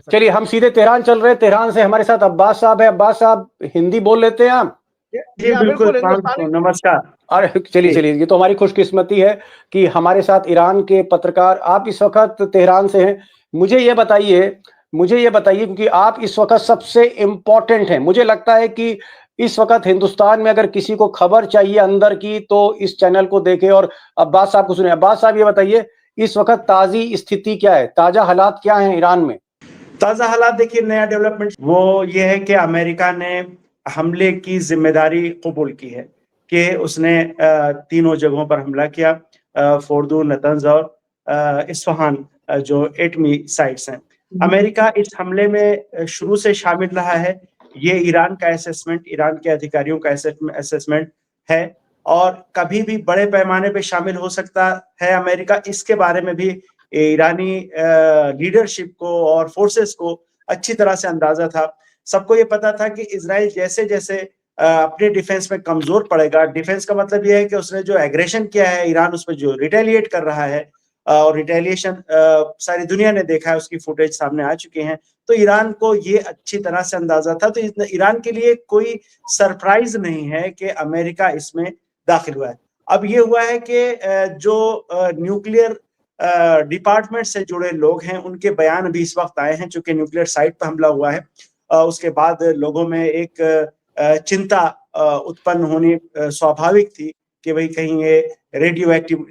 चलिए हम सीधे तेहरान चल रहे हैं। तेहरान से हमारे साथ अब्बास साहब है। अब्बास साहब, हिंदी बोल लेते हैं आप? जी बिल्कुल, नमस्कार। अरे चलिए चलिए, ये तो हमारी खुशकिस्मती है कि हमारे साथ ईरान के पत्रकार, आप इस वक्त तेहरान से हैं। मुझे ये बताइए क्योंकि आप इस वक्त सबसे इम्पोर्टेंट हैं। मुझे लगता है कि इस वक्त हिंदुस्तान में अगर किसी को खबर चाहिए अंदर की तो इस चैनल को देखे और अब्बास साहब को सुने। अब्बास साहब, ये बताइए इस वक्त ताजी स्थिति क्या है, ताजा हालात क्या हैं ईरान में? ताजा हालात देखिए, नया डेवलपमेंट वो ये है कि अमेरिका ने हमले की जिम्मेदारी कबूल की है कि उसने तीनों जगहों पर हमला किया, फोर्दो, नतंज और इस्फहान, जो एटमी साइट्स हैं। अमेरिका इस हमले में शुरू से शामिल रहा है। ये ईरान का असेसमेंट, ईरान के अधिकारियों का असेसमेंट है और कभी भी बड़े पैमाने पे शामिल हो सकता है अमेरिका। इसके बारे में भी ईरानी लीडरशिप को और फोर्सेस को अच्छी तरह से अंदाजा था। सबको ये पता था कि इजराइल जैसे जैसे अपने डिफेंस में कमजोर पड़ेगा, डिफेंस का मतलब ये है कि उसने जो एग्रेशन किया है, ईरान उस पर जो रिटेलिएट कर रहा है, और रिटेलिएशन सारी दुनिया ने देखा है, उसकी फुटेज सामने आ चुकी हैं। तो ईरान को ये अच्छी तरह से अंदाजा था। तो ईरान के लिए कोई सरप्राइज नहीं है कि अमेरिका इसमें दाखिल हुआ है। अब ये हुआ है कि जो न्यूक्लियर डिपार्टमेंट से जुड़े लोग हैं, उनके बयान अभी इस वक्त आए हैं, चूंकि न्यूक्लियर साइट पर हमला हुआ है। उसके बाद लोगों में एक चिंता उत्पन्न होनी स्वाभाविक थी कि भाई कहीं ये रेडियो एक्टिव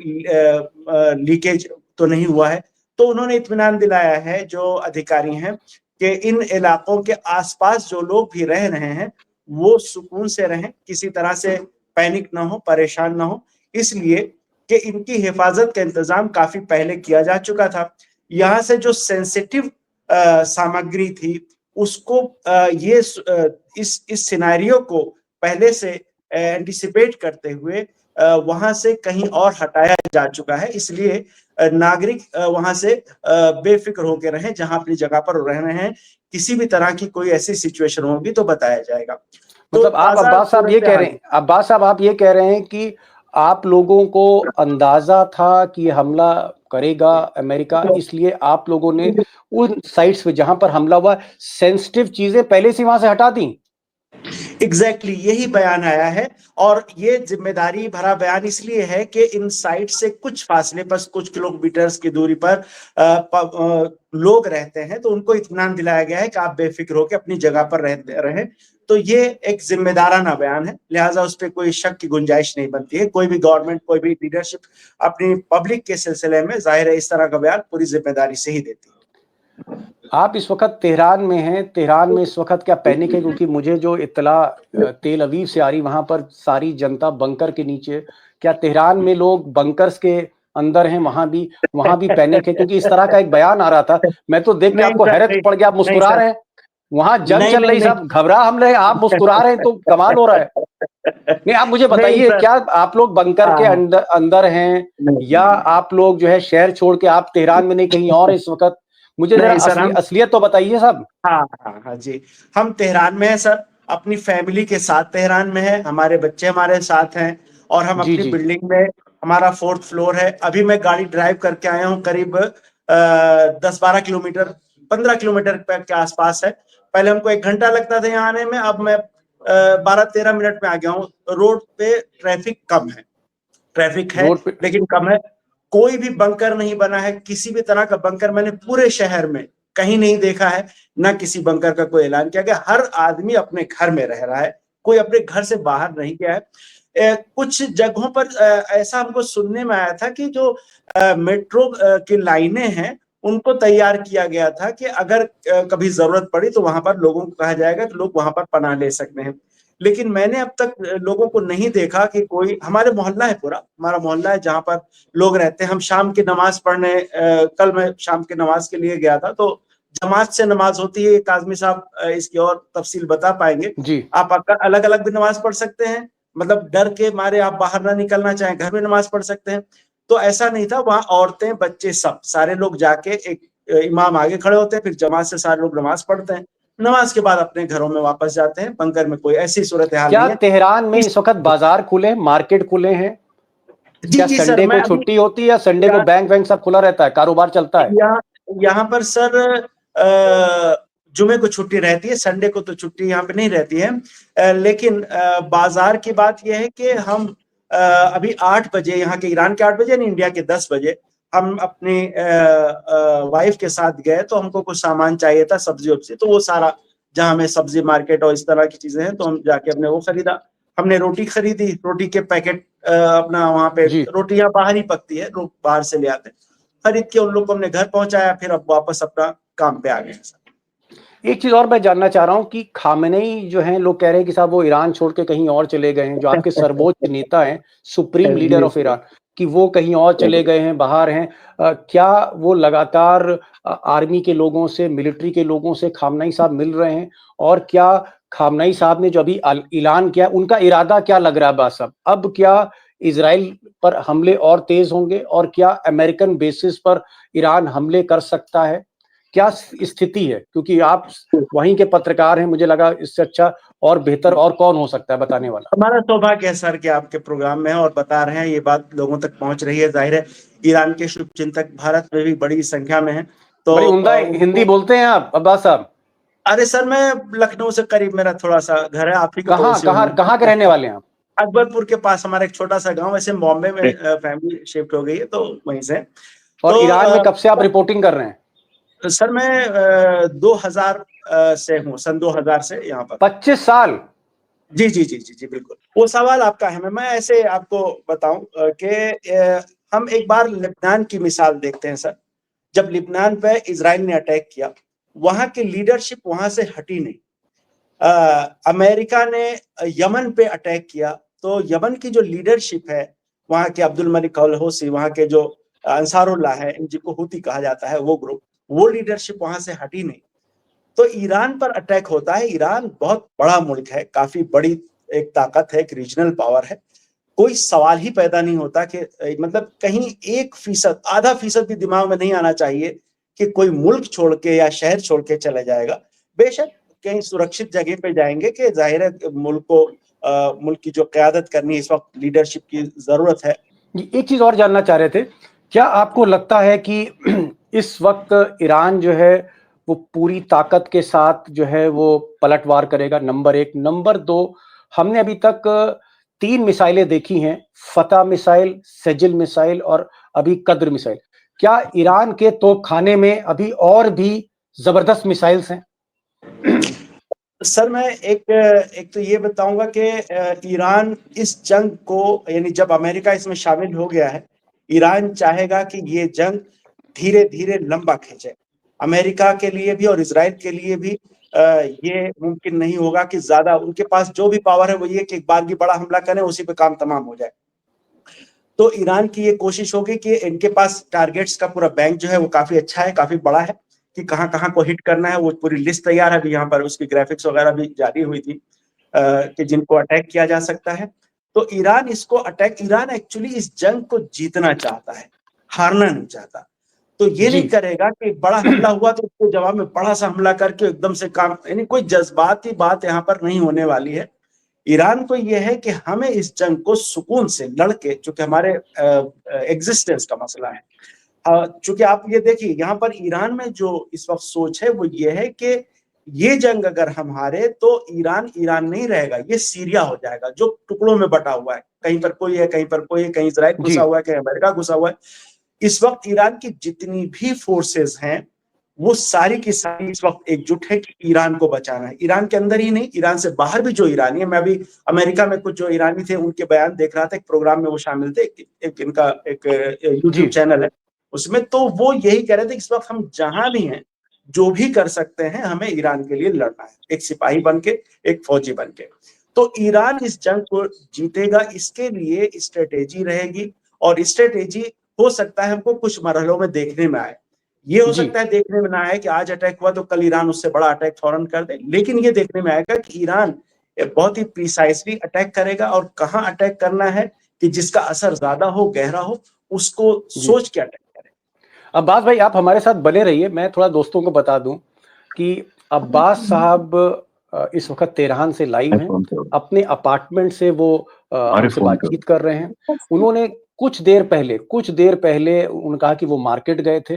लीकेज तो नहीं हुआ है। तो उन्होंने इत्मीनान दिलाया है जो अधिकारी हैं कि इन इलाकों के आसपास जो लोग भी रह रहे हैं वो सुकून से रहें, किसी तरह से पैनिक ना हो, परेशान ना हो, इसलिए कि इनकी हिफाजत का इंतजाम काफी पहले किया जा चुका था। यहाँ से जो सेंसिटिव सामग्री थी उसको ये इस सिनेरियो को पहले से एंटिसिपेट करते हुए वहां से कहीं और हटाया जा चुका है। इसलिए नागरिक वहां से बेफिक्र होकर रहें, जहां अपनी जगह पर रह रहे हैं। किसी भी तरह की कोई ऐसी सिचुएशन होगी तो बताया जाएगा। मतलब आप अब्बास साहब ये कह रहे हैं, अब्बास साहब आप ये कह रहे हैं कि आप लोगों को अंदाजा था कि हमला करेगा अमेरिका, इसलिए आप लोगों ने उन साइट्स पे जहां पर हमला हुआ सेंसिटिव चीजें पहले से वहां से हटा दी। एग्जैक्टली यही बयान आया है और ये जिम्मेदारी भरा बयान इसलिए है कि इन साइट से कुछ फासले पर, कुछ किलोमीटर्स की दूरी पर लोग रहते हैं, तो उनको इत्मीनान दिलाया गया है कि आप बेफिक्र होकर अपनी जगह पर रहें। तो ये एक जिम्मेदाराना बयान है, लिहाजा उस पर कोई शक की गुंजाइश नहीं बनती है। कोई भी गवर्नमेंट, कोई भी लीडरशिप अपनी पब्लिक के सिलसिले में जाहिर है इस तरह का बयान पूरी जिम्मेदारी से ही देती है। आप इस वक्त तेहरान में हैं। तेहरान में इस वक्त क्या पैनिक है? क्योंकि मुझे जो इत्तला तेल अवीव से आ रही, वहां पर सारी जनता बंकर के नीचे। क्या तेहरान में लोग बंकर्स के अंदर हैं? वहां भी पैनिक है? क्योंकि इस तरह का एक बयान आ रहा था, मैं तो देख के आपको हैरत पड़ गया। आप मुस्कुरा रहे हैं, वहां जंग चल रही, सब घबरा हम रहे, आप मुस्कुरा रहे हैं, तो कमाल हो रहा है। नहीं, आप मुझे बताइए, क्या आप लोग बंकर के अंदर हैं या आप लोग जो है शहर छोड़ के आप तेहरान में नहीं कहीं और इस वक्त? मुझे जरा असलियत तो बताइए साहब। हाँ जी, हम तेहरान में हैं सर, अपनी फैमिली के साथ तेहरान में है, हमारे बच्चे हमारे साथ हैं और हम अपनी बिल्डिंग में, हमारा 4th फ्लोर है। अभी मैं गाड़ी ड्राइव करके आया हूँ, करीब 10-12 किलोमीटर, 15 किलोमीटर के आसपास है। पहले हमको 1 घंटा लगता था यहाँ आने में, अब मैं 12-13 मिनट में आ गया हूँ। रोड पे ट्रैफिक कम है, ट्रैफिक है लेकिन कम है। कोई भी बंकर नहीं बना है, किसी भी तरह का बंकर मैंने पूरे शहर में कहीं नहीं देखा है। ना किसी बंकर का कोई ऐलान किया गया, हर आदमी अपने घर में रह रहा है, कोई अपने घर से बाहर नहीं गया है। कुछ जगहों पर ऐसा हमको सुनने में आया था कि जो मेट्रो की लाइनें हैं उनको तैयार किया गया था कि अगर कभी जरूरत पड़ी तो वहां पर लोगों को कहा जाएगा कि लोग वहां पर पनाह ले सकते हैं। लेकिन मैंने अब तक लोगों को नहीं देखा कि कोई, हमारे मोहल्ला है, पूरा हमारा मोहल्ला है जहां पर लोग रहते हैं। हम शाम की नमाज पढ़ने, कल मैं शाम की नमाज के लिए गया था, तो जमात से नमाज होती है। काजमी साहब इसकी और तफसील बता पाएंगे जी। आप अलग अलग भी नमाज पढ़ सकते हैं, मतलब डर के मारे आप बाहर ना निकलना चाहें, घर में नमाज पढ़ सकते हैं। तो ऐसा नहीं था, वहां औरतें, बच्चे, सब सारे लोग जाके एक इमाम आगे खड़े होते हैं, फिर जमात से सारे लोग नमाज पढ़ते हैं, नमाज के बाद अपने घरों में वापस जाते हैं। बंकर में कोई ऐसी सूरत हाल नहीं है। क्या तेहरान में इस वक्त बाजार खुले, मार्केट खुले हैं? क्या संडे को छुट्टी होती है या संडे को बैंक वैंक सब खुला रहता है, कारोबार चलता है? यहाँ पर सर जुमे को छुट्टी रहती है, संडे को तो छुट्टी यहाँ पे नहीं रहती है। लेकिन बाजार की बात यह है कि हम अभी 8 बजे, यहाँ के ईरान के 8 बजे नहीं, इंडिया के 10 बजे हम अपनी वाइफ के साथ गए, तो हमको कुछ सामान चाहिए था, सब्जी वब्जी, तो वो सारा जहाँ में सब्जी मार्केट और इस तरह की चीजें हैं, तो हम जाके हमने वो खरीदा। हमने रोटी खरीदी, रोटी के पैकेट अपना वहां पे, रोटी यहाँ बाहर ही पकती है, लोग बाहर से ले आते, खरीद के उन लोग को हमने घर पहुंचाया, फिर अब वापस अपना काम पे आ गए। एक चीज और मैं जानना चाह रहा हूं कि खामेनेई जो हैं, लोग कह रहे हैं कि साहब वो ईरान छोड़ के कहीं और चले गए हैं, जो आपके सर्वोच्च नेता हैं, सुप्रीम लीडर ऑफ ईरान, कि वो कहीं और चले गए हैं, बाहर हैं। क्या वो लगातार आर्मी के लोगों से, मिलिट्री के लोगों से खामनेई साहब मिल रहे हैं? और क्या खामनेई साहब ने जो अभी ऐलान किया, उनका इरादा क्या लग रहा है बात साहब? अब क्या इजराइल पर हमले और तेज होंगे, और क्या अमेरिकन बेसिस पर ईरान हमले कर सकता है? क्या स्थिति है? क्योंकि आप वहीं के पत्रकार हैं, मुझे लगा इससे अच्छा और बेहतर और कौन हो सकता है बताने वाला। हमारा सौभाग्य है सर कि आपके प्रोग्राम में है और बता रहे हैं, ये बात लोगों तक पहुंच रही है। जाहिर है ईरान के शुभचिंतक भारत में भी बड़ी संख्या में है, तो बड़ी उम्दा हिंदी बोलते हैं आप अब्बास साहब। अरे सर, मैं लखनऊ से करीब मेरा थोड़ा सा घर है, आप ही के कहाँ के रहने वाले हैं आप? अकबरपुर के पास हमारा एक छोटा सा गांव, वैसे बॉम्बे में फैमिली शिफ्ट हो गई है, तो वहीं से। और तो ईरान में कब से आप रिपोर्टिंग कर रहे हैं? सर मैं 2000 से हूँ, सन 2000 से यहाँ पर। 25 साल? जी जी जी जी जी बिल्कुल। वो सवाल आपका है, मैं ऐसे आपको बताऊं कि हम एक बार लेबनान की मिसाल देखते हैं सर। जब लेबनान पे इजराइल ने अटैक किया, वहां की लीडरशिप वहां से हटी नहीं। अमेरिका ने यमन पे अटैक किया, तो यमन की जो लीडरशिप है, वहां के अब्दुल मलिक अल हौसी, वहां के जो अंसारुल्लाह है, जिनको हुती कहा जाता है, वो ग्रुप, वो लीडरशिप वहां से हटी नहीं। तो ईरान पर अटैक होता है। ईरान बहुत बड़ा मुल्क है, काफी बड़ी एक ताकत है, एक रीजनल पावर है। कोई सवाल ही पैदा नहीं होता कि मतलब कहीं 1%, आधा फीसद भी दिमाग में नहीं आना चाहिए कि कोई मुल्क छोड़ के या शहर छोड़ के चला जाएगा। बेशक कहीं सुरक्षित जगह पे जाएंगे, कि जाहिर है मुल्क की जो क़यादत करनी है, इस वक्त लीडरशिप की जरूरत है। एक चीज और जानना चाह रहे थे, क्या आपको लगता है कि इस वक्त ईरान जो है वो पूरी ताकत के साथ जो है वो पलटवार करेगा? नंबर 1। नंबर 2, हमने अभी तक 3 मिसाइलें देखी हैं, फतह मिसाइल, सेजिल मिसाइल और अभी कद्र मिसाइल। क्या ईरान के तोपखाने में अभी और भी जबरदस्त मिसाइल्स हैं? सर मैं एक तो ये बताऊंगा कि ईरान इस जंग को, यानी जब अमेरिका इसमें शामिल हो गया है, ईरान चाहेगा कि ये जंग धीरे धीरे लंबा खींचे। अमेरिका के लिए भी और इजराइल के लिए भी ये मुमकिन नहीं होगा कि ज्यादा, उनके पास जो भी पावर है वो ये कि एक बार की बड़ा हमला करें, उसी पे काम तमाम हो जाए। तो ईरान की ये कोशिश होगी कि इनके पास टारगेट्स का पूरा बैंक जो है वो काफी अच्छा है, काफी बड़ा है, कि कहाँ कहाँ को हिट करना है, वो पूरी लिस्ट तैयार है। अभी यहाँ पर उसकी ग्राफिक्स वगैरह भी जारी हुई थी कि जिनको अटैक किया जा सकता है। तो ईरान ईरान एक्चुअली इस जंग को जीतना चाहता है, हारना नहीं चाहता। तो ये नहीं करेगा कि बड़ा हमला हुआ तो उसके जवाब में बड़ा सा हमला करके एकदम से काम, यानी कोई जज्बाती बात यहाँ पर नहीं होने वाली है। ईरान को यह है कि हमें इस जंग को सुकून से लड़के, चूंकि हमारे एग्जिस्टेंस का मसला है, चूंकि आप ये देखिए यहाँ पर ईरान में जो इस वक्त सोच है वो ये है कि ये जंग अगर हम हारे तो ईरान ईरान नहीं रहेगा, ये सीरिया हो जाएगा, जो टुकड़ों में बटा हुआ है। कहीं पर कोई है, कहीं पर कोई है, कहीं इजराइल घुसा हुआ है, कहीं अमेरिका घुसा हुआ है। इस वक्त ईरान की जितनी भी फोर्सेस हैं, वो सारी की सारी इस वक्त एकजुट है कि ईरान को बचाना है। ईरान के अंदर ही नहीं, ईरान से बाहर भी जो ईरानी है, मैं अभी अमेरिका में कुछ जो ईरानी थे उनके बयान देख रहा था, एक प्रोग्राम में वो शामिल थे, एक इनका एक यूट्यूब चैनल है उसमें, तो वो यही कह रहे थे कि इस वक्त हम जहां भी हैं, जो भी कर सकते हैं, हमें ईरान के लिए लड़ना है, एक सिपाही बन के, एक फौजी बन के। तो ईरान इस जंग को जीतेगा, इसके लिए स्ट्रेटेजी रहेगी, और स्ट्रेटेजी हो सकता है हमको कुछ मरहलों में देखने में आए। ये हो सकता है देखने में ना आए कि आज अटैक हुआ तो कल ईरान उससे बड़ा अटैक फौरन कर दे, लेकिन ये देखने में आएगा कि ईरान बहुत ही प्रिसाइसली अटैक करेगा, और कहाँ अटैक करना है कि जिसका असर ज्यादा हो, गहरा हो, उसको सोच के अटैक करें। अब्बास भाई, आप हमारे साथ बने रहिए। मैं थोड़ा दोस्तों को बता दूं कि अब्बास साहब इस वक्त तेहरान से लाइव हैं, अपने अपार्टमेंट से वो हमसे बातचीत कर रहे हैं। उन्होंने कुछ देर पहले उन्होंने कहा कि वो मार्केट गए थे,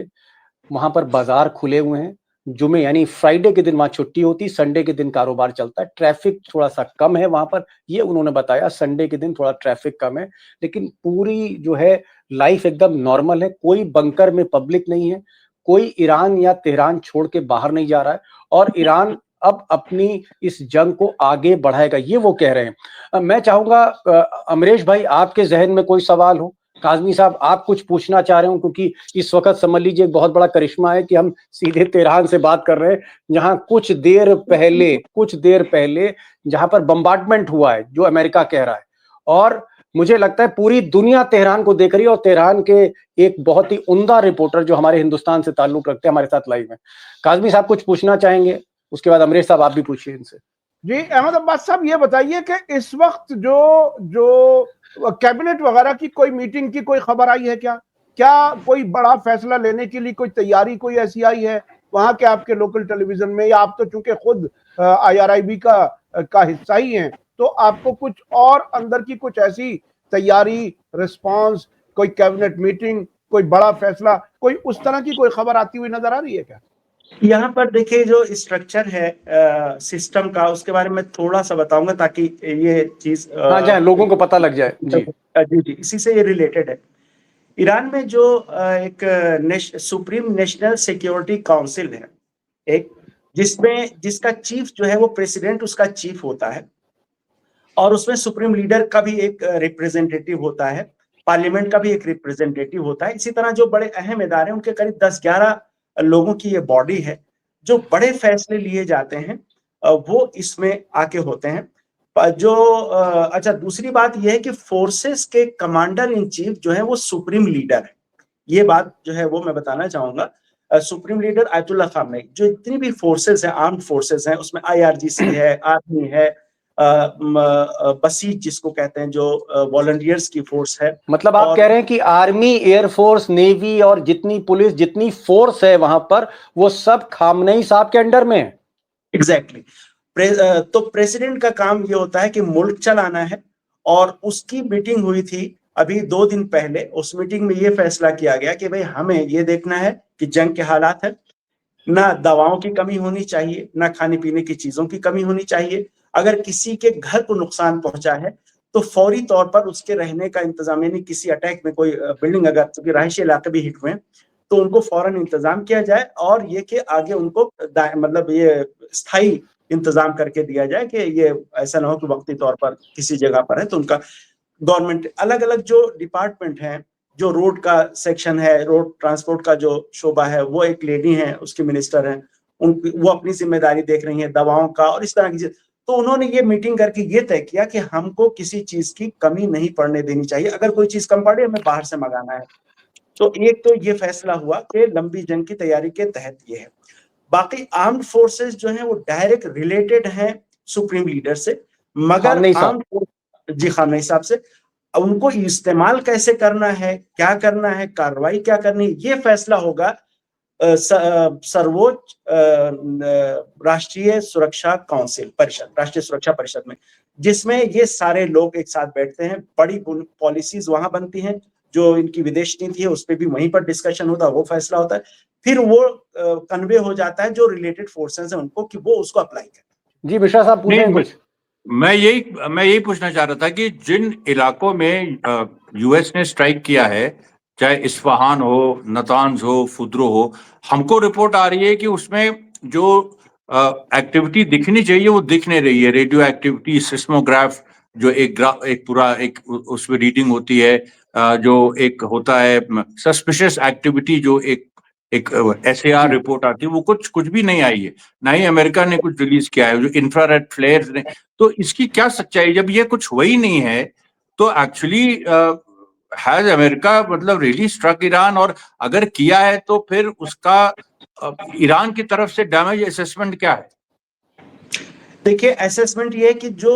वहां पर बाजार खुले हुए हैं, जुमे यानी फ्राइडे के दिन वहां छुट्टी होती, संडे के दिन कारोबार चलता है, ट्रैफिक थोड़ा सा कम है वहां पर, ये उन्होंने बताया। संडे के दिन थोड़ा ट्रैफिक कम है, लेकिन पूरी जो है लाइफ एकदम नॉर्मल है। कोई बंकर में पब्लिक नहीं है, कोई ईरान या तेहरान छोड़ के बाहर नहीं जा रहा है, और ईरान अब अपनी इस जंग को आगे बढ़ाएगा, ये वो कह रहे हैं। मैं चाहूंगा अमरेश भाई, आपके जहन में कोई सवाल हो? काजमी साहब, आप कुछ पूछना चाह रहे हो? क्योंकि इस वक्त समझ लीजिए एक बहुत बड़ा करिश्मा है कि हम सीधे तेहरान से बात कर रहे हैं, जहां कुछ देर पहले जहां पर बम्बार्डमेंट हुआ है, जो अमेरिका कह रहा है, और मुझे लगता है पूरी दुनिया तेहरान को देख रही है। और तेहरान के एक बहुत ही उम्दा रिपोर्टर जो हमारे हिंदुस्तान से ताल्लुक रखते हैं, हमारे साथ लाइव में। काजमी साहब कुछ पूछना चाहेंगे? उसके बाद अमरीश साहब आप भी पूछिए इनसे। जी अहमद अब्बास साहब, ये बताइए कि इस वक्त जो जो कैबिनेट वगैरह की कोई मीटिंग की कोई खबर आई है क्या? क्या कोई बड़ा फैसला लेने के लिए कोई तैयारी कोई ऐसी आई है वहां के आपके लोकल टेलीविजन में? या आप तो चूंकि खुद IRIB का हिस्सा ही हैं, तो आपको कुछ और अंदर की कुछ ऐसी तैयारी, रिस्पांस, कोई कैबिनेट मीटिंग, कोई बड़ा फैसला, कोई उस तरह की कोई खबर आती हुई नजर आ रही है क्या? यहाँ पर देखिए, जो स्ट्रक्चर है सिस्टम का, उसके बारे में थोड़ा सा बताऊंगा ताकि ये चीज हाँ, जाए लोगों को पता लग जाए। जी जी, इसी से ये रिलेटेड है। ईरान में जो एक सुप्रीम नेशनल सिक्योरिटी काउंसिल है, एक जिसका चीफ जो है वो प्रेसिडेंट उसका चीफ होता है, और उसमें सुप्रीम लीडर का भी एक रिप्रेजेंटेटिव होता है, पार्लियामेंट का भी एक रिप्रेजेंटेटिव होता है। इसी तरह जो बड़े अहम इदारे, उनके करीब 10-11 लोगों की ये बॉडी है। जो बड़े फैसले लिए जाते हैं वो इसमें आके होते हैं। अच्छा, दूसरी बात यह है कि फोर्सेस के कमांडर इन चीफ जो है वो सुप्रीम लीडर है। ये बात जो है वो मैं बताना चाहूंगा। सुप्रीम लीडर आयतुल्लाह खामेनी, जो इतनी भी फोर्सेस हैं, आर्म्ड फोर्सेस हैं, उसमें IRGC है, आर्मी है, बसीज जिसको कहते हैं, जो वॉलंटियर्स की फोर्स है। मतलब आप कह रहे हैं कि आर्मी, एयरफोर्स, नेवी और जितनी पुलिस, जितनी फोर्स है वहां पर, वो सब खामनेई साहब के अंडर में है। एग्जैक्टली। तो प्रेसिडेंट का काम ये होता है कि मुल्क चलाना है, और उसकी मीटिंग हुई थी अभी 2 दिन पहले। उस मीटिंग में ये फैसला किया गया कि भाई हमें ये देखना है कि जंग के हालात है, ना दवाओं की कमी होनी चाहिए, ना खाने पीने की चीजों की कमी होनी चाहिए। अगर किसी के घर को नुकसान पहुंचा है तो फौरी तौर पर उसके रहने का इंतजाम, यानी किसी अटैक में कोई बिल्डिंग, अगर क्योंकि रहायशी इलाके भी हिट हुए, तो उनको फौरन इंतजाम किया जाए, और ये कि आगे उनको मतलब ये स्थायी इंतजाम करके दिया जाए कि ये ऐसा ना हो कि वक्ती तौर पर किसी जगह पर है तो उनका गवर्नमेंट, अलग अलग जो डिपार्टमेंट हैं, जो रोड का सेक्शन है, रोड ट्रांसपोर्ट का जो शोबा है, वो एक लेडी है, उसकी मिनिस्टर हैं, वो अपनी जिम्मेदारी देख रही है, दवाओं का और इस तरह की चीज। तो उन्होंने ये मीटिंग करके ये तय किया कि हमको किसी चीज की कमी नहीं पड़ने देनी चाहिए, अगर कोई चीज कम पड़े हमें बाहर से मंगाना है। तो एक तो ये फैसला हुआ कि लंबी जंग की तैयारी के तहत ये है। बाकी आर्म्ड फोर्सेस जो हैं वो डायरेक्ट रिलेटेड हैं सुप्रीम लीडर से, मगर आर्म्ड जी खामनेई साहब से। उनको इस्तेमाल कैसे करना है, क्या करना है, कार्रवाई क्या करनी है, ये फैसला होगा सर्वोच्च राष्ट्रीय सुरक्षा काउंसिल परिषद, राष्ट्रीय सुरक्षा परिषद में, जिसमें ये सारे लोग एक साथ बैठते हैं। बड़ी पॉलिसीज वहां बनती हैं, जो इनकी विदेश नीति है उस पर भी वहीं पर डिस्कशन होता है, वो फैसला होता है, फिर वो कन्वे हो जाता है जो रिलेटेड फोर्सेस हैं उनको, कि वो उसको अप्लाई करें। जी मिश्रा साहब पूछें कुछ? मैं यही पूछना चाह रहा था कि जिन इलाकों में US ने स्ट्राइक किया है, चाहे इस्फहान हो, नातांज हो, फुद्रो हो, हमको रिपोर्ट आ रही है कि उसमें जो एक्टिविटी दिखनी चाहिए वो दिख नहीं रही है। रेडियो एक्टिविटी, सिस्मोग्राफ, जो एक पूरा एक उसमें रीडिंग होती है, जो एक होता है सस्पिशियस एक्टिविटी, जो एक SAR रिपोर्ट आती है, वो कुछ भी नहीं आई है। ना ही अमेरिका ने कुछ रिलीज किया है, जो इंफ्रारेड फ्लेयर्स ने। तो इसकी क्या सच्चाई? जब ये कुछ हुआ ही नहीं है तो एक्चुअली हैज अमेरिका मतलब रियली स्ट्रक ईरान? और अगर किया है तो फिर उसका ईरान की तरफ से डैमेज असेसमेंट क्या है? देखिए, असेसमेंट ये है कि जो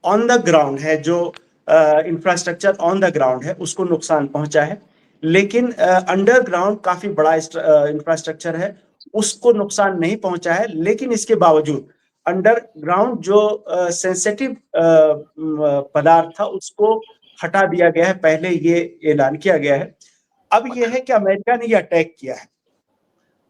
ऑन द ग्राउंड है, जो इंफ्रास्ट्रक्चर ऑन द ग्राउंड है, उसको नुकसान पहुंचा है। लेकिन अंडरग्राउंड काफी बड़ा इंफ्रास्ट्रक्चर है, उसको नुकसान नहीं पहुंचा है। लेकिन इसके बावजूद अंडरग्राउंड जो सेंसिटिव पदार्थ था उसको हटा दिया गया है, पहले ये ऐलान किया गया है। अब ये है कि अमेरिका ने ये अटैक किया है।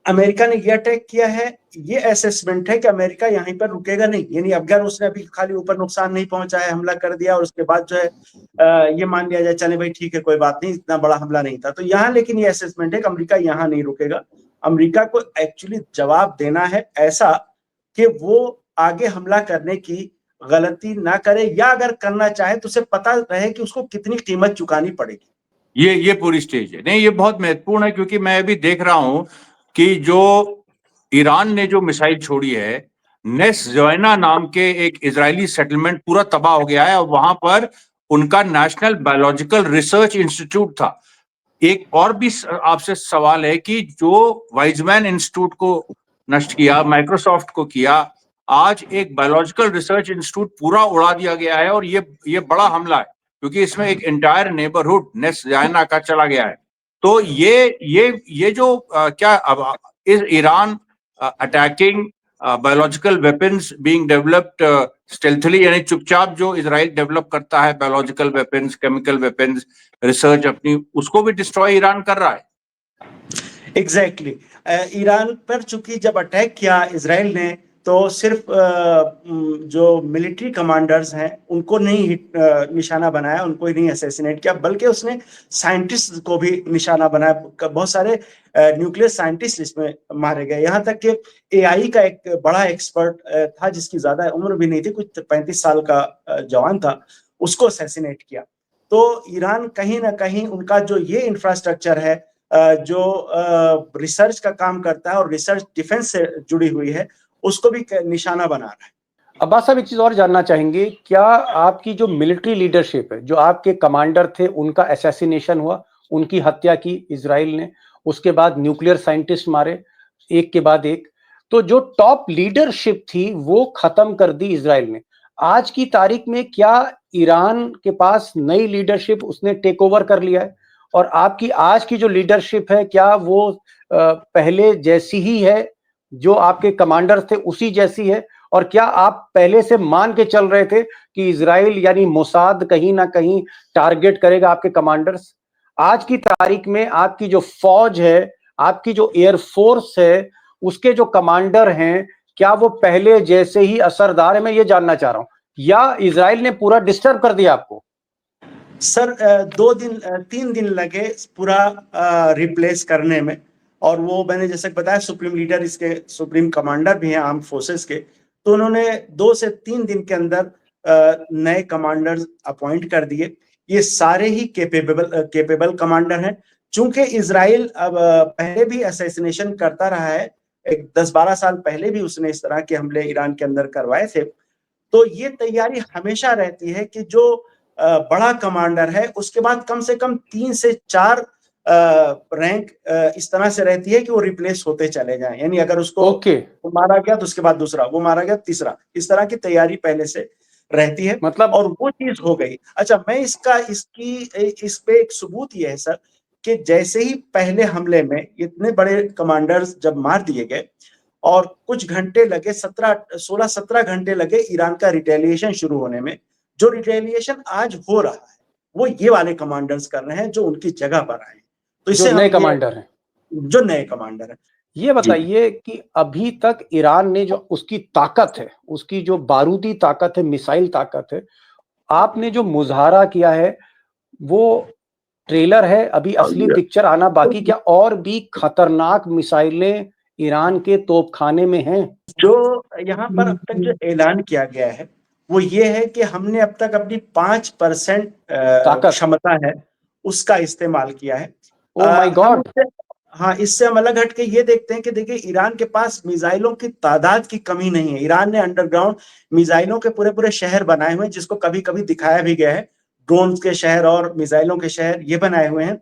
अमेरिका ने ये अटैक किया है, ये असेसमेंट है कि अमेरिका यहीं पर रुकेगा नहीं, यानी अगर उसने अभी खाली ऊपर नुकसान नहीं पहुंचाया, हमला कर दिया और उसके बाद जो है ये मान लिया जाए चले भाई ठीक है कोई बात नहीं, इतना बड़ा हमला नहीं था, तो यहाँ लेकिन ये असेसमेंट है कि अमेरिका यहाँ नहीं रुकेगा। अमेरिका को एक्चुअली जवाब देना है ऐसा कि वो आगे हमला करने की गलती ना करे, या अगर करना चाहे तो उसे पता रहे कि उसको कितनी कीमत चुकानी पड़ेगी। ये पूरी स्टेज है। नहीं, ये बहुत महत्वपूर्ण है, क्योंकि मैं अभी देख रहा हूं कि जो ईरान ने जो मिसाइल छोड़ी है, नेस जोइना नाम के एक इजरायली सेटलमेंट पूरा तबाह हो गया है, और वहां पर उनका नेशनल बायोलॉजिकल रिसर्च इंस्टीट्यूट था। एक और भी आपसे सवाल है कि जो वाइजमैन इंस्टीट्यूट को नष्ट किया, माइक्रोसॉफ्ट को किया, आज एक बायोलॉजिकल रिसर्च इंस्टीट्यूट पूरा उड़ा दिया गया है, और ये बड़ा हमला है, क्योंकि इसमें एक एंटायर नेबरहुड नेस जोइना का चला गया है। तो ये जो क्या अब is Iran attacking biological weapons being developed stealthily, यानी चुपचाप जो इजराइल डेवलप करता है biological weapons, chemical weapons, research अपनी, उसको भी डिस्ट्रॉय ईरान कर रहा है। एग्जैक्टली ईरान पर चूंकि जब अटैक किया इजराइल ने, तो सिर्फ जो मिलिट्री कमांडर्स हैं उनको नहीं निशाना बनाया, उनको ही नहीं असैसिनेट किया, बल्कि उसने साइंटिस्ट को भी निशाना बनाया। बहुत सारे न्यूक्लियर साइंटिस्ट इसमें मारे गए, यहाँ तक कि एआई का एक बड़ा एक्सपर्ट था जिसकी ज्यादा उम्र भी नहीं थी, कुछ 35 साल का जवान था, उसको असैसिनेट किया। तो ईरान कहीं ना कहीं उनका जो ये इंफ्रास्ट्रक्चर है, जो रिसर्च का काम करता है और रिसर्च डिफेंस से जुड़ी हुई है, उसको भी निशाना बना रहा है। अब्बास साहब, एक चीज और जानना चाहेंगे, क्या आपकी जो मिलिट्री लीडरशिप है, जो आपके कमांडर थे, उनका असैसिनेशन हुआ, उनकी हत्या की इजराइल ने, उसके बाद न्यूक्लियर साइंटिस्ट मारे एक के बाद एक, तो जो टॉप लीडरशिप थी वो खत्म कर दी इजराइल ने। आज की तारीख में क्या ईरान के पास नई लीडरशिप उसने टेक ओवर कर लिया है, और आपकी आज की जो लीडरशिप है क्या वो पहले जैसी ही है, जो आपके कमांडर थे उसी जैसी है, और क्या आप पहले से मान के चल रहे थे कि इजराइल यानी मोसाद कहीं ना कहीं टारगेट करेगा आपके कमांडर्स? आज की तारीख में आपकी जो फौज है, आपकी जो एयरफोर्स है, उसके जो कमांडर हैं, क्या वो पहले जैसे ही असरदार है? मैं ये जानना चाह रहा हूं, या इजराइल ने पूरा डिस्टर्ब कर दिया आपको? सर 3 दिन लगे पूरा रिप्लेस करने में, और वो मैंने जैसे बताया सुप्रीम लीडर, इसके सुप्रीम कमांडर भी हैं आर्म फोर्सेस के, तो उन्होंने 2 से 3 दिन के अंदर नए कमांडर्स अपॉइंट कर दिए। ये सारे ही केपेबल कमांडर हैं। चूंकि इजराइल अब पहले भी असैसिनेशन करता रहा है, एक 10-12 साल पहले भी उसने इस तरह के हमले ईरान के अंदर करवाए थे, तो ये तैयारी हमेशा रहती है कि जो बड़ा कमांडर है उसके बाद कम से कम 3 से 4 रैंक इस तरह से रहती है कि वो रिप्लेस होते चले जाएं, यानी अगर उसको मारा गया तो उसके बाद दूसरा, वो मारा गया तीसरा, इस तरह की तैयारी पहले से रहती है, मतलब, और वो चीज हो गई। अच्छा, मैं इस पे एक सबूत ये है सर कि जैसे ही पहले हमले में इतने बड़े कमांडर्स जब मार दिए गए और कुछ घंटे लगे, 16-17 घंटे लगे ईरान का रिटेलिएशन शुरू होने में, जो रिटेलिएशन आज हो रहा है वो ये वाले कमांडर्स कर रहे हैं जो उनकी जगह पर आए, तो इससे नए कमांडर हैं, जो नए कमांडर हैं। ये बताइए कि अभी तक ईरान ने जो उसकी ताकत है, उसकी जो बारूदी ताकत है, मिसाइल ताकत है, आपने जो मुजाहरा किया है वो ट्रेलर है, अभी असली पिक्चर आना बाकी, क्या और भी खतरनाक मिसाइलें ईरान के तोपखाने में हैं? जो यहाँ पर अब तक जो ऐलान किया गया है वो ये है कि हमने अब तक अपनी 5% क्षमता है उसका इस्तेमाल किया है। Oh my God. हाँ, इससे हम अलग हटके ये देखते हैं कि देखिए ईरान के पास मिसाइलों की तादाद की कमी नहीं है। ईरान ने अंडरग्राउंड मिसाइलों के पूरे पूरे शहर बनाए हुए हैं, जिसको कभी कभी दिखाया भी गया है, ड्रोन के शहर और मिसाइलों के शहर ये बनाए हुए हैं।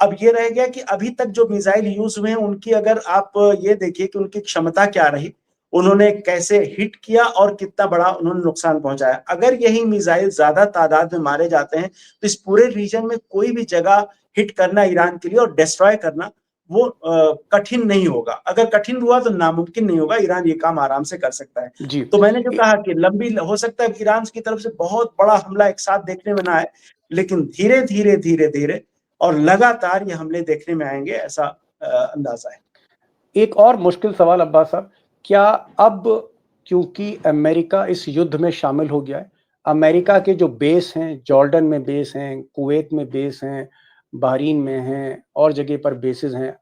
अब ये रह गया कि अभी तक जो मिसाइल यूज हुए हैं उनकी अगर आप ये देखिए कि उनकी क्षमता क्या रही, उन्होंने कैसे हिट किया और कितना बड़ा उन्होंने नुकसान पहुंचाया। अगर यही मिसाइल ज्यादा तादाद में मारे जाते हैं तो इस पूरे रीजन में कोई भी जगह हिट करना ईरान के लिए और डिस्ट्रॉय करना वो कठिन नहीं होगा। अगर कठिन हुआ तो नामुमकिन नहीं होगा, ईरान ये काम आराम से कर सकता है। तो मैंने जो कहा कि लंबी हो सकता है ईरान की तरफ से बहुत बड़ा हमला एक साथ देखने में ना आए, लेकिन धीरे धीरे और लगातार ये हमले देखने में आएंगे, ऐसा अंदाजा है। एक और मुश्किल सवाल अब्बास साहब, क्या अब क्योंकि अमेरिका इस युद्ध में शामिल हो गया है, अमेरिका के जो बेस हैं, जॉर्डन में बेस हैं, कुवैत में बेस हैं, बहरीन में हैं और जगह पर बेसेस हैं,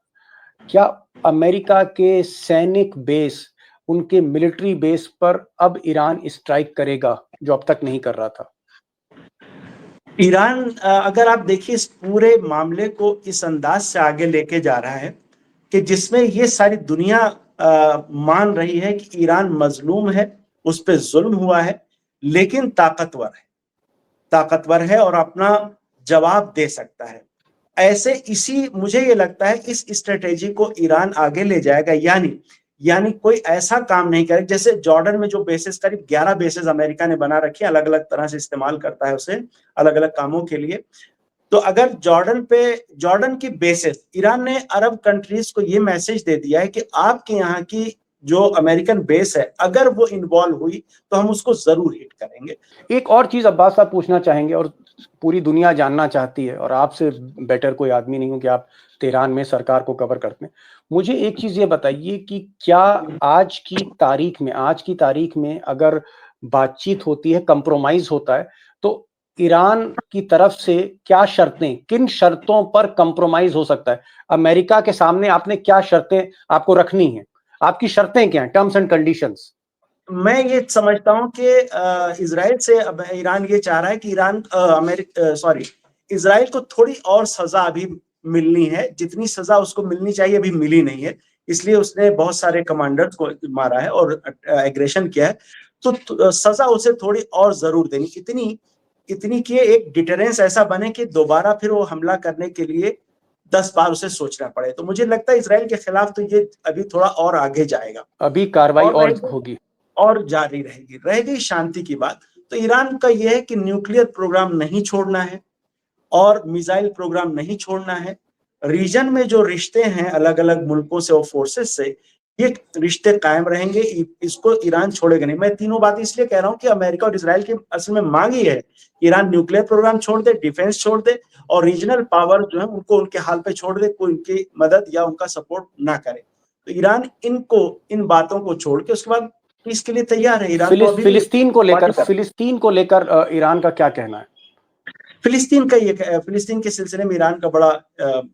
क्या अमेरिका के सैनिक बेस, उनके मिलिट्री बेस पर अब ईरान स्ट्राइक करेगा जो अब तक नहीं कर रहा था? ईरान अगर आप देखिए इस पूरे मामले को इस अंदाज से आगे लेके जा रहा है कि जिसमें ये सारी दुनिया मान रही है कि ईरान मजलूम है, उस पर जुल्म हुआ है, लेकिन ताकतवर है और अपना जवाब दे सकता है। ऐसे इसी मुझे ये लगता है इस स्ट्रेटेजी को ईरान आगे ले जाएगा, यानी कोई ऐसा काम नहीं करे जैसे जॉर्डन में जो बेसेस, करीब 11 बेसेस अमेरिका ने बना रखी है, अलग अलग तरह से इस्तेमाल करता है उसे अलग अलग कामों के लिए। तो अगर जॉर्डन की बेसिस, ईरान ने अरब कंट्रीज को ये मैसेज दे दिया है कि आपके यहाँ की जो अमेरिकन बेस है, अगर वो इन्वॉल्व हुई तो हम उसको जरूर हिट करेंगे। एक और चीज अब्बास साहब पूछना चाहेंगे और पूरी दुनिया जानना चाहती है, और आपसे बेटर कोई आदमी नहीं हूं कि आप तेहरान में सरकार को कवर करते हैं। मुझे एक चीज ये बताइए कि क्या आज की तारीख में अगर बातचीत होती है, कंप्रोमाइज होता है, तो ईरान की तरफ से क्या शर्तें, किन शर्तों पर कंप्रोमाइज हो सकता है? अमेरिका के सामने आपने क्या शर्तें आपको रखनी है? आपकी शर्तें क्या हैं, टर्म्स एंड कंडीशंस? मैं ये समझता हूं कि इजराइल से अब ईरान ये चाह रहा है कि इजराइल को थोड़ी और सजा अभी मिलनी है, जितनी सजा उसको मिलनी चाहिए अभी मिली नहीं है, इसलिए उसने बहुत सारे कमांडर्स को मारा है और एग्रेशन किया है। तो सजा उसे थोड़ी और जरूर देनी, इतनी कि एक डिटरेंस ऐसा बने कि दोबारा फिर वो हमला करने के लिए 10 बार उसे सोचना पड़े। तो मुझे लगता है इजराइल के खिलाफ तो ये अभी थोड़ा और आगे जाएगा, अभी कार्रवाई और होगी और जारी रहेगी शांति की बात। तो ईरान का यह है कि न्यूक्लियर प्रोग्राम नहीं छोड़ना है और मिसाइल प्रोग्राम नहीं छोड़ना है। रीजन में जो रिश्ते हैं अलग अलग मुल्कों से और फोर्सेस से, ये रिश्ते कायम रहेंगे, इसको ईरान छोड़ेगा नहीं। मैं तीनों बातें इसलिए कह रहा हूं कि अमेरिका और इजराइल की असल में मांग ही है, ईरान न्यूक्लियर प्रोग्राम छोड़ दे, डिफेंस छोड़ दे और रीजनल पावर जो है उनको उनके हाल पे छोड़ दे, कोई उनकी मदद या उनका सपोर्ट ना करे। तो ईरान इन बातों को छोड़ के उसके बाद इसके लिए तैयार है। ईरान को अभी फिलिस्तीन को लेकर ईरान का क्या कहना है? फिलिस्तीन के सिलसिले में ईरान का बड़ा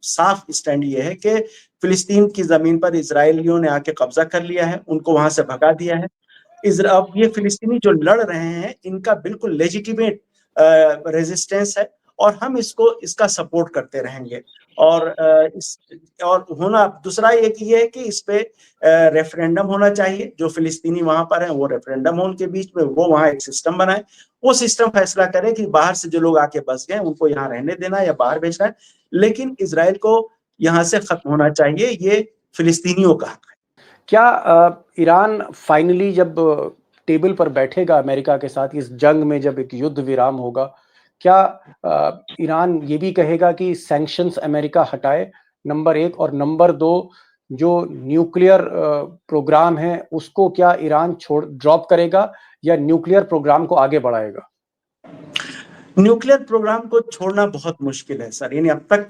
साफ स्टैंड ये है कि फिलिस्तीन की जमीन पर इजरायलियों ने आके कब्जा कर लिया है, उनको वहां से भगा दिया है। अब ये फिलिस्तीनी जो लड़ रहे हैं इनका बिल्कुल लेजिटिमेट रेजिस्टेंस है और हम इसका सपोर्ट करते रहेंगे। और होना दूसरा एक ये है कि इस पे रेफरेंडम होना चाहिए, जो फिलिस्तीनी वहां पर है वो रेफरेंडम हो उनके बीच में, वो वहां एक सिस्टम बनाए, वो सिस्टम फैसला करे कि बाहर से जो लोग आके बस गए उनको यहाँ रहने देना या बाहर भेजना है, लेकिन इजराइल को यहाँ से खत्म होना चाहिए, ये फिलिस्तीनियों का हक है। क्या ईरान फाइनली जब टेबल पर बैठेगा अमेरिका के साथ इस जंग में, जब एक युद्ध विराम होगा, क्या ईरान ये भी कहेगा कि सैंक्शंस अमेरिका हटाए, नंबर 1, और नंबर 2 जो न्यूक्लियर प्रोग्राम है उसको क्या ईरान ड्रॉप करेगा या न्यूक्लियर प्रोग्राम को आगे बढ़ाएगा? न्यूक्लियर प्रोग्राम को छोड़ना बहुत मुश्किल है सर। यानी अब तक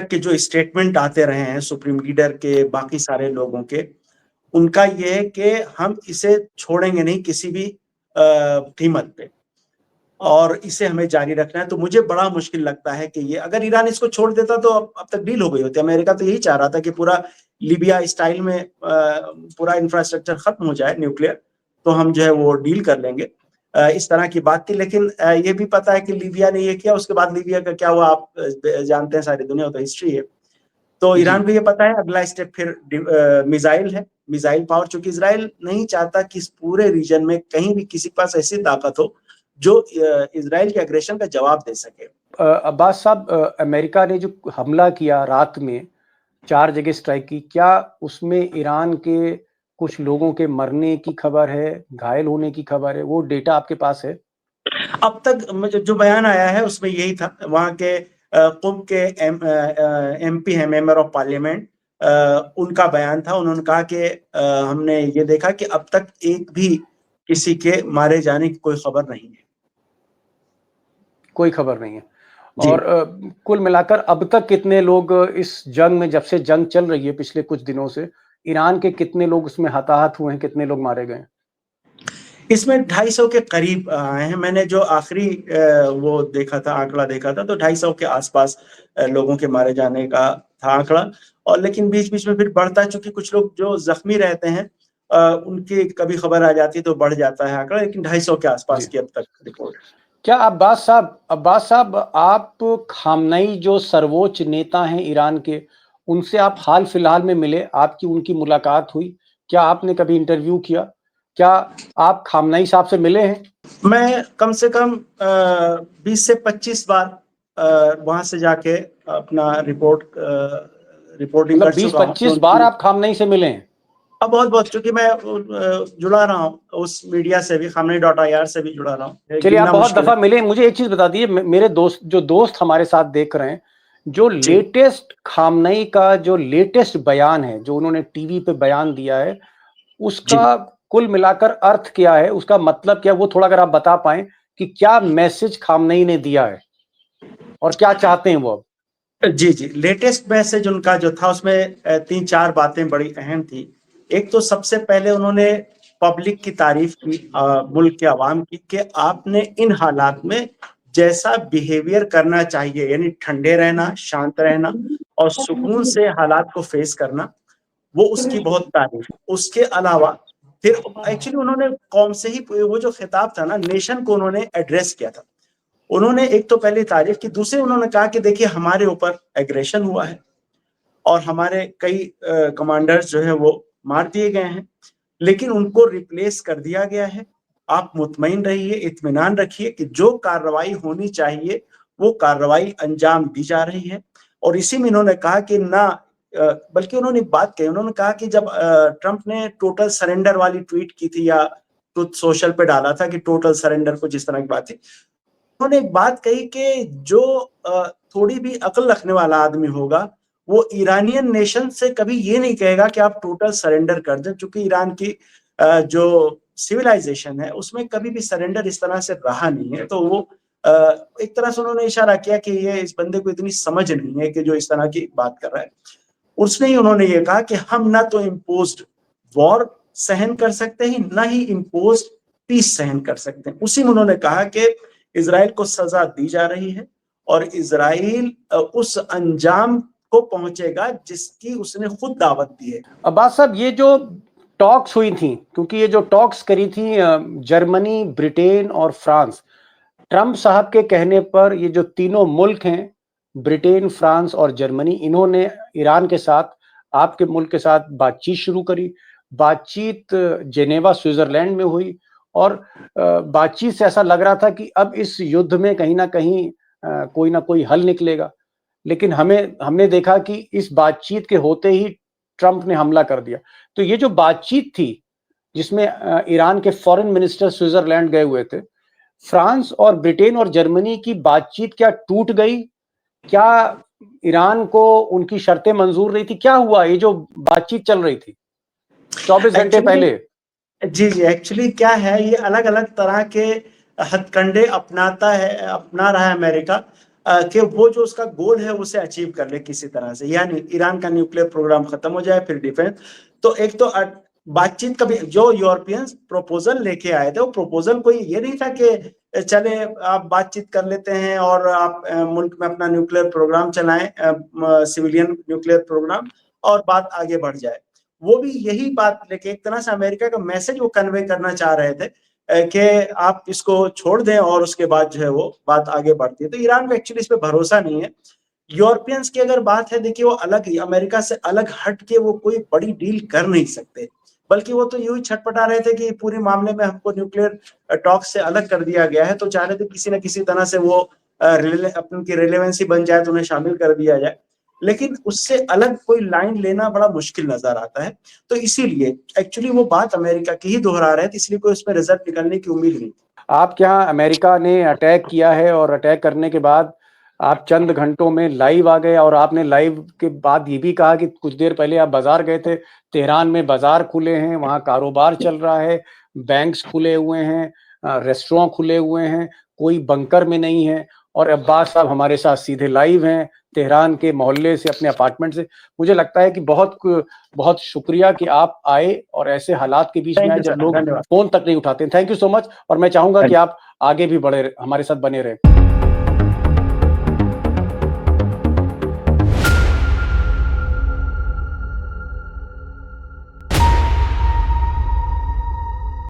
के जो स्टेटमेंट आते रहे हैं सुप्रीम लीडर के, बाकी सारे लोगों के, उनका ये है कि हम इसे छोड़ेंगे नहीं किसी भी कीमत पे और इसे हमें जारी रखना है। तो मुझे बड़ा मुश्किल लगता है कि ये अगर ईरान इसको छोड़ देता तो अब तक डील हो गई होती। अमेरिका तो यही चाह रहा था कि पूरा लीबिया स्टाइल में पूरा इंफ्रास्ट्रक्चर खत्म हो जाए न्यूक्लियर, तो हम जो है वो डील कर लेंगे, इस तरह की बात थी। लेकिन ये भी पता है कि लीबिया ने ये किया, उसके बाद लीबिया का क्या हुआ आप जानते हैं, सारी दुनिया तो हिस्ट्री है। तो ईरान को ये पता है अगला स्टेप फिर मिसाइल है, मिसाइल पावर, चूंकि इजराइल नहीं चाहता कि इस पूरे रीजन में कहीं भी किसी के पास ऐसी ताकत हो जो इजराइल के एग्रेशन का जवाब दे सके। अब्बास साहब, अमेरिका ने जो हमला किया रात में, 4 जगह स्ट्राइक की, क्या उसमें ईरान के कुछ लोगों के मरने की खबर है, घायल होने की खबर है? वो डेटा आपके पास है? अब तक जो बयान आया है उसमें यही था। वहां के कुम के एमपी है, मेंबर ऑफ पार्लियामेंट, उनका बयान था। उन्होंने कहा कि हमने ये देखा कि अब तक एक भी किसी के मारे जाने की कोई खबर नहीं है। कोई खबर नहीं है। जी। और कुल मिलाकर अब तक कितने लोग इस जंग में, जब से जंग चल रही है पिछले कुछ दिनों से, ईरान के कितने लोग उसमें हताहत हुए हैं, कितने लोग मारे गए? इसमें 250 के करीब आए हैं। मैंने जो आखिरी वो देखा था, आंकड़ा देखा था, तो 250 के आसपास लोगों के मारे जाने का था आंकड़ा। और लेकिन बीच-बीच में फिर बढ़ता है, चूँकि कुछ लोग जो ज़ख्मी रहते हैं उनकी कभी खबर आ जाती है तो बढ़ जाता है आंकड़ा, लेकिन 250 के आसपास जी। की अब तक रिपोर्ट है। क्या अब्बास साहब, आप खामनेई जो सर्वोच्च नेता हैं ईरान के, उनसे आप हाल फिलहाल में मिले, आपकी उनकी मुलाकात हुई? क्या आपने कभी इंटरव्यू किया? क्या आप खामनेई साहब से मिले हैं? मैं कम से कम 20 से 25 बार वहाँ से जाके अपना रिपोर्टिंग मतलब कर चुका हूँ। 20-25 बार आप खामनेई से मिले हैं? अब बहुत-बहुत, चूँकि मैं जुड़ा रहा हूँ उस मीडिया से भी, khamenei.ir से भी जुड़ा रहा हूँ। चलिए, आप गिनना बहुत मुश्किल है। दफा मिले। मुझे एक चीज बता दीजिए, मेरे दोस्त हमारे साथ देख रहे हैं, जो जी। लेटेस्ट खामनेई का जो लेटेस्ट बयान है, जो उन्होंने टीवी पे बयान दिया है, जी। उसका कुल मिलाकर अर्थ क्या है, उसका मतलब क्या है, वो थोड़ा अगर आप बता पाएं कि क्या मैसेज खामनेई ने दिया है और क्या चाहते हैं वो अब? जी, जी। लेटेस्ट मैसेज उनका जो था उसमें 3-4 बातें बड़ी अहम थी। एक तो सबसे पहले उन्होंने पब्लिक की तारीफ की, मुल्क के अवाम की, कि आपने इन हालात में जैसा बिहेवियर करना चाहिए, यानी ठंडे रहना, शांत रहना और सुकून से हालात को फेस करना, वो उसकी बहुत तारीफ। उसके अलावा फिर एक्चुअली उन्होंने कौम से ही वो जो खिताब था ना, नेशन को उन्होंने एड्रेस किया था। उन्होंने एक तो पहले तारीफ की, दूसरी उन्होंने कहा कि देखिए हमारे ऊपर एग्रेशन हुआ है और हमारे कई कमांडर्स जो है वो मार दिए गए हैं, लेकिन उनको रिप्लेस कर दिया गया है। आप मुतमईन रहिए, इत्मीनान रखिए कि जो कार्रवाई होनी चाहिए वो कार्रवाई अंजाम दी जा रही है। और इसी में इन्होंने कहा कि ना बल्कि उन्होंने एक बात कही, उन्होंने कहा कि जब ट्रंप ने टोटल सरेंडर वाली ट्वीट की थी या ट्रुथ सोशल पे डाला था कि टोटल सरेंडर को जिस तरह की बात थी, उन्होंने एक बात कही कि जो थोड़ी भी अक्ल रखने वाला आदमी होगा, वो ईरानियन नेशन से कभी ये नहीं कहेगा कि आप टोटल सरेंडर कर दें, चूँकि ईरान की जो सिविलाइजेशन है, उसमें कभी भी सरेंडर इस तरह से रहा नहीं है। तो वो अ, एक तरह से उन्होंने इशारा किया कि ये इस बंदे को इतनी समझ नहीं है कि जो इस तरह की बात कर रहा है। उसने ही उन्होंने ये कहा कि हम ना तो इम्पोज्ड वॉर सहन कर सकते हैं, ना ही इम्पोज्ड पीस सहन कर सकते हैं। उसी में उन्होंने कहा कि इज़राइल को सजा दी जा रही है और इज़राइल उस अंजाम को पहुंचेगा जिसकी उसने खुद दावत दी है। अब्बास साहब, ये जो टॉक्स हुई थी, क्योंकि ये जो टॉक्स करी थी जर्मनी, ब्रिटेन और फ्रांस, ट्रंप साहब के कहने पर ये जो तीनों मुल्क हैं, ब्रिटेन, फ्रांस और जर्मनी, इन्होंने ईरान के साथ, आपके मुल्क के साथ बातचीत शुरू करी। बातचीत जेनेवा, स्विट्जरलैंड में हुई और बातचीत से ऐसा लग रहा था कि अब इस युद्ध में कहीं ना कहीं कोई ना कोई हल निकलेगा। लेकिन हमने देखा कि इस बातचीत के होते ही ट्रंप ने हमला कर दिया। तो ये जो बातचीत थी, जिसमें ईरान के फॉरेन मिनिस्टर स्विट्जरलैंड गए हुए थे, फ्रांस और ब्रिटेन और जर्मनी की बातचीत क्या टूट गई? क्या ईरान को उनकी शर्तें मंजूर नहीं थी? क्या हुआ ये जो बातचीत चल रही थी 24 घंटे एक्चुअली पहले? जी, जी। एक्चुअली क्या है, ये अलग-अलग तरह के हथकंडे अपना रहा है अमेरिका, कि वो जो उसका गोल है उसे अचीव कर ले किसी तरह से। यानी ईरान का न्यूक्लियर प्रोग्राम खत्म हो जाए, फिर डिफेंस। तो एक तो बातचीत का भी जो यूरोपियंस प्रपोज़ल लेके आए थे, वो प्रपोज़ल कोई ये नहीं था कि चले आप बातचीत कर लेते हैं और आप मुल्क में अपना न्यूक्लियर प्रोग्राम चलाएँ, सिविलियन न्यूक्लियर प्रोग्राम, और बात आगे बढ़ जाए। वो भी यही बात लेके एक तरह से अमेरिका का मैसेज वो कन्वे करना चाह रहे थे कि आप इसको छोड़ दें और उसके बाद जो है वो बात आगे बढ़ती है। तो ईरान को एक्चुअली इस पे भरोसा नहीं है। यूरोपियंस की अगर बात है, देखिए वो अलग ही अमेरिका से अलग हट के वो कोई बड़ी डील कर नहीं सकते। बल्कि वो तो यूँ ही छटपटा रहे थे कि पूरे मामले में हमको न्यूक्लियर टॉक से अलग कर दिया गया है, तो चाह रहे थे किसी न किसी तरह से वो उनकी रिलेवेंसी बन जाए तो उन्हें शामिल कर दिया जाए। लेकिन उससे अलग कोई लाइन लेना बड़ा मुश्किल नज़र आता है। तो इसीलिए एक्चुअली वो बात अमेरिका की ही दोहरा रहे थे, इसलिए कोई उसमें रिज़ल्ट निकलने की उम्मीद नहीं। आपके यहाँ अमेरिका ने अटैक किया है और अटैक करने के बाद आप चंद घंटों में लाइव आ गए, और आपने लाइव के बाद ये भी कहा कि कुछ देर पहले आप बाजार गए थे। तेहरान में बाजार खुले हैं, वहाँ कारोबार चल रहा है, बैंक्स खुले हुए हैं, रेस्टोरेंट खुले हुए हैं, कोई बंकर में नहीं है, और अब्बास साहब हमारे साथ सीधे लाइव हैं तेहरान के मोहल्ले से, अपने अपार्टमेंट से। मुझे लगता है कि बहुत बहुत शुक्रिया कि आप आए और ऐसे हालात के बीच में आए जब लोग फोन तक नहीं उठाते। थैंक यू सो मच, और मैं चाहूंगा कि आप आगे भी बढ़े, हमारे साथ बने रहें।